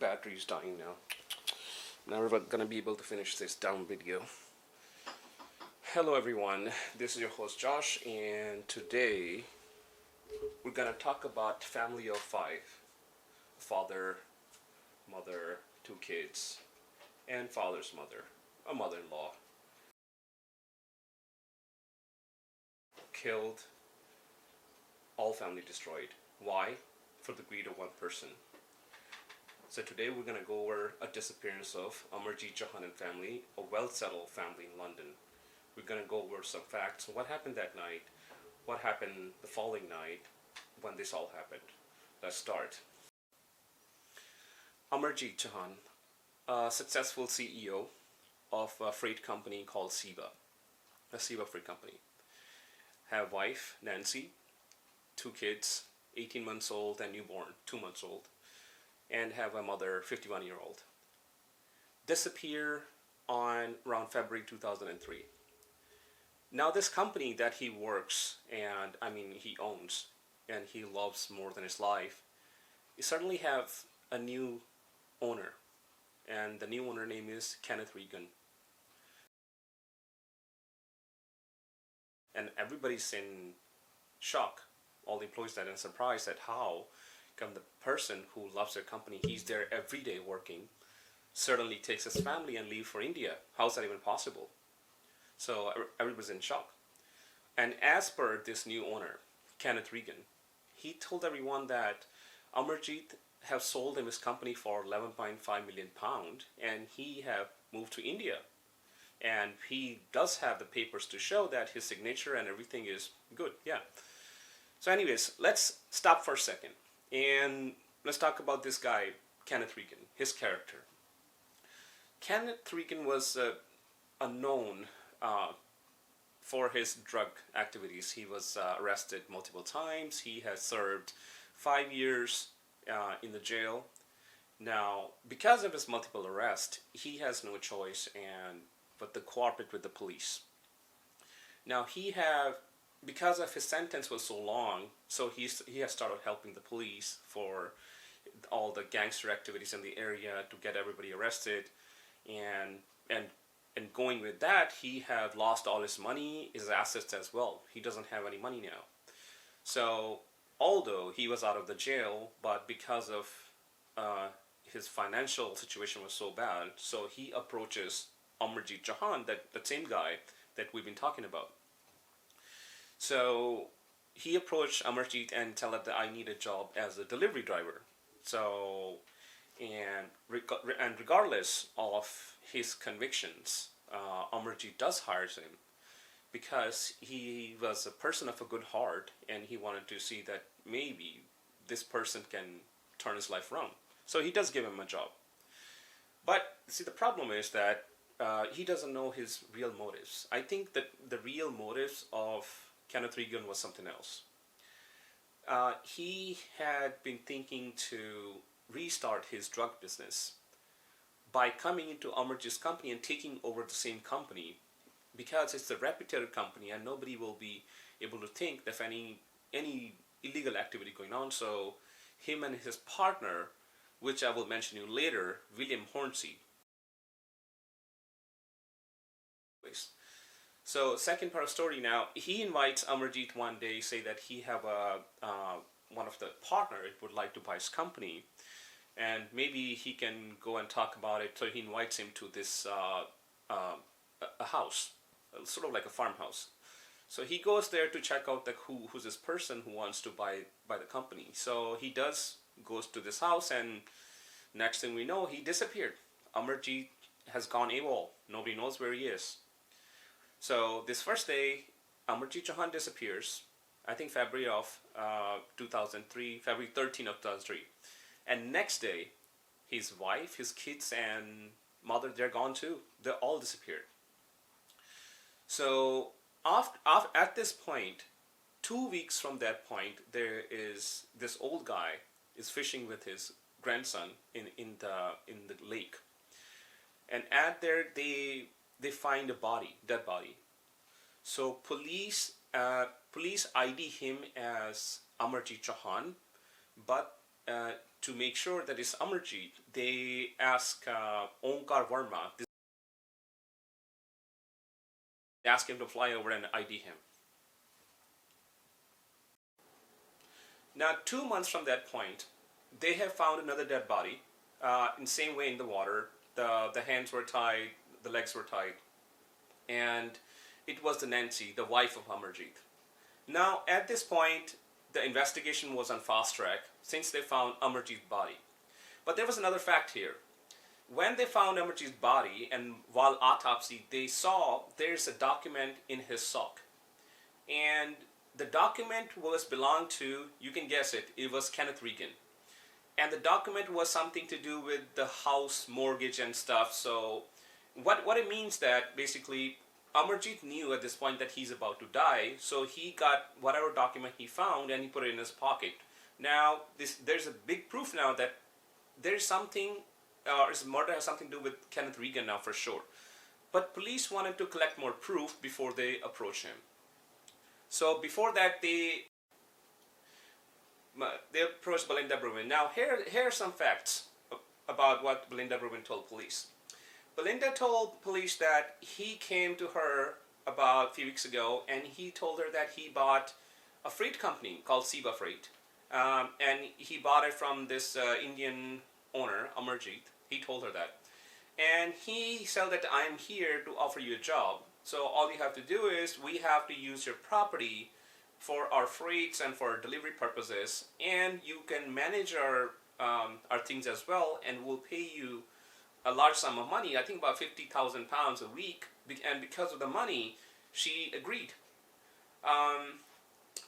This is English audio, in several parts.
battery is dying now. Never gonna be able to finish this down video. Hello everyone, this is your host Josh, and today we're gonna talk about family of five. Father, mother, two kids, and father's mother, a mother-in-law. Killed, all family destroyed. Why? For the greed of one person. So today we're going to go over a disappearance of Amarjeet Johan and family, a well-settled family in London. We're going to go over some facts, what happened that night, what happened the following night when this all happened. Let's start. Amarjeet Johan, a successful CEO of a freight company called SEBA, a SEBA freight company. Have wife, Nancy, two kids, 18 months old and newborn, 2 months old, and have a mother, 51-year-old. Disappear on around February 2003. Now this company that he works and he owns and he loves more than his life, he suddenly have a new owner, and the new owner name is Kenneth Regan. And everybody's in shock. All the employees are in surprise at how come the person who loves their company, he's there every day working, suddenly takes his family and leave for India. How's that even possible? So everybody's in shock. And as per this new owner, Kenneth Regan, he told everyone that Amarjeet have sold him his company for £11.5 million, and he have moved to India. And he does have the papers to show that his signature and everything is good. Yeah. So anyways, let's stop for a second and let's talk about this guy, Kenneth Regan, his character. Kenneth Regan was known for his drug activities. He was arrested multiple times. He has served 5 years in the jail. Now, because of his multiple arrests, he has no choice but to cooperate with the police. Now because of his sentence was so long, so he has started helping the police for all the gangster activities in the area to get everybody arrested, and going with that, he had lost all his money, his assets as well. He doesn't have any money now. So although he was out of the jail, but because of his financial situation was so bad, so he approaches Amarjeet Johan, that same guy that we've been talking about. So he approached Amarjeet and tell her that I need a job as a delivery driver. So, and regardless of his convictions, Amarjeet does hire him because he was a person of a good heart and he wanted to see that maybe this person can turn his life around. So he does give him a job. But see, the problem is that he doesn't know his real motives. I think that the real motives of Kenneth Regan was something else. He had been thinking to restart his drug business by coming into Amarjeet's company and taking over the same company, because it's a reputed company and nobody will be able to think of any illegal activity going on. So him and his partner, which I will mention you later, William Hornsey. So second part of story now, he invites Amarjeet one day, say that he have one of the partner would like to buy his company, and maybe he can go and talk about it. So he invites him to this a house, sort of like a farmhouse. So he goes there to check out who's this person who wants to buy the company. So he goes to this house, and next thing we know, he disappeared. Amarjeet has gone AWOL. Nobody knows where he is. So this first day, Amarjeet Johan disappears, I think February of 2003, February 13 of 2003. And next day, his wife, his kids, and mother, they're gone too. They all disappeared. So at this point, 2 weeks from that point, there is this old guy is fishing with his grandson in the lake. And at there, they find a dead body. So police ID him as Amarjeet Johan, but to make sure that it's Amarjeet, they ask Omkar Verma, they ask him to fly over and ID him. Now, 2 months from that point, they have found another dead body, in the same way in the water. The hands were tied, the legs were tied, and it was the Nancy, the wife of Amarjeet. Now, at this point, the investigation was on fast track since they found Amarjeet's body. But there was another fact here. When they found Amarjeet's body and while autopsy, they saw there's a document in his sock. And the document was belonged to, you can guess it, it was Kenneth Regan. And the document was something to do with the house mortgage and stuff. So what it means that basically Amarjeet knew at this point that he's about to die, so he got whatever document he found and he put it in his pocket. Now, there's a big proof now that there's something, his murder has something to do with Kenneth Regan now for sure. But police wanted to collect more proof before they approach him. So before that, they approached Belinda Bruin. Now, here are some facts about what Belinda Bruin told police. Belinda told police that he came to her about a few weeks ago and he told her that he bought a freight company called Siva Freight. And he bought it from this Indian owner, Amarjeet. He told her that. And he said that I'm here to offer you a job. So all you have to do is we have to use your property for our freights and for delivery purposes. And you can manage our things as well, and we'll pay you a large sum of money, I think about £50,000 a week, and because of the money, she agreed.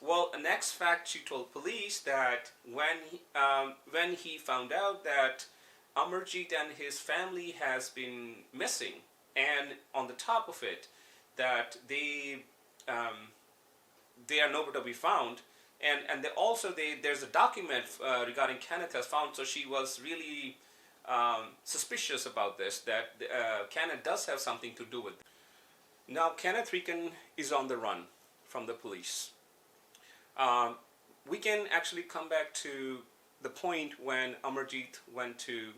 Well, the next fact, she told police that when he found out that Amarjeet and his family has been missing, and on the top of it, that they are nowhere to be found, and there's a document regarding Kenneth has found, so she was really suspicious about this, that Kenneth does have something to do with it. Now, Kenneth Regan is on the run from the police. We can actually come back to the point when Amarjeet went to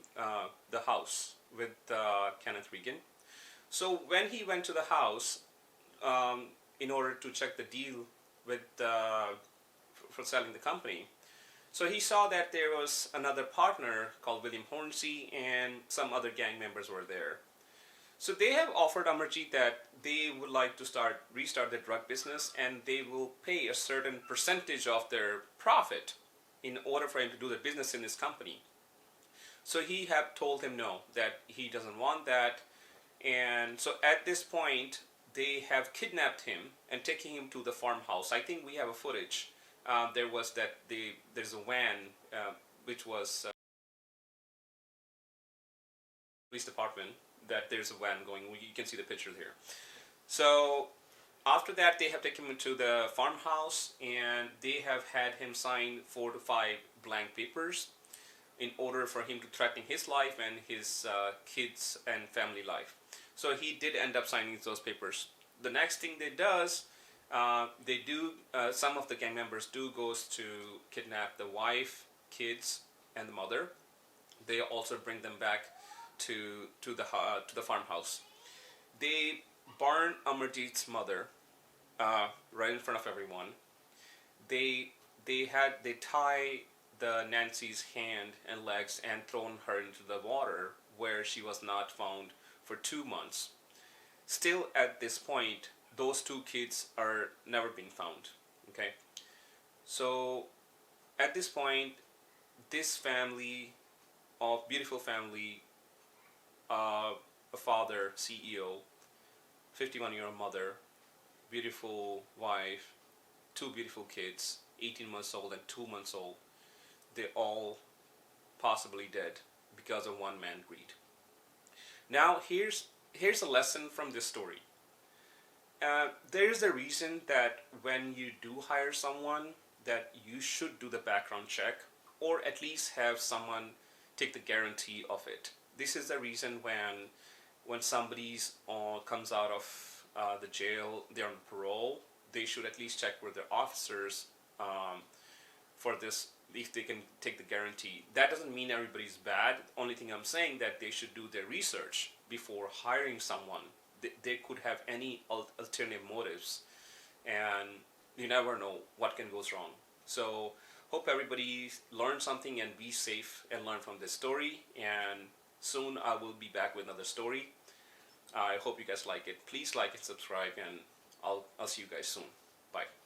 the house with Kenneth Regan. So when he went to the house in order to check the deal with for selling the company, so he saw that there was another partner called William Hornsey and some other gang members were there. So they have offered Amarjeet that they would like to restart their drug business, and they will pay a certain percentage of their profit in order for him to do the business in this company. So he have told him no, that he doesn't want that. And so at this point, they have kidnapped him and taking him to the farmhouse. I think we have a footage. There's a van which was police department, that there's a van going. You can see the picture here. So after that, they have taken him to the farmhouse and they have had him sign 4 to 5 blank papers in order for him to threaten his life and his kids and family life. So he did end up signing those papers. The next thing they does, some of the gang members goes to kidnap the wife, kids, and the mother. They also bring them back to the farmhouse. They burn Amarjeet's mother right in front of everyone. They tie the Nancy's hand and legs and thrown her into the water, where she was not found for 2 months. Still at this point, those 2 kids are never been found. Okay, so at this point, this family, beautiful family, a father, CEO, 51-year-old mother, beautiful wife, 2 beautiful kids, 18 months old and 2 months old, they're all possibly dead because of one man greed. Now here's a lesson from this story. There's a reason that when you do hire someone, that you should do the background check, or at least have someone take the guarantee of it. This is the reason when somebody's comes out of the jail, they're on parole, they should at least check with their officers for this if they can take the guarantee. That doesn't mean everybody's bad. Only thing I'm saying that they should do their research before hiring someone. They could have any alternative motives, and you never know what can go wrong. So hope everybody learned something and be safe and learn from this story. And soon I will be back with another story. I hope you guys like it. Please like and subscribe, and I'll see you guys soon. Bye.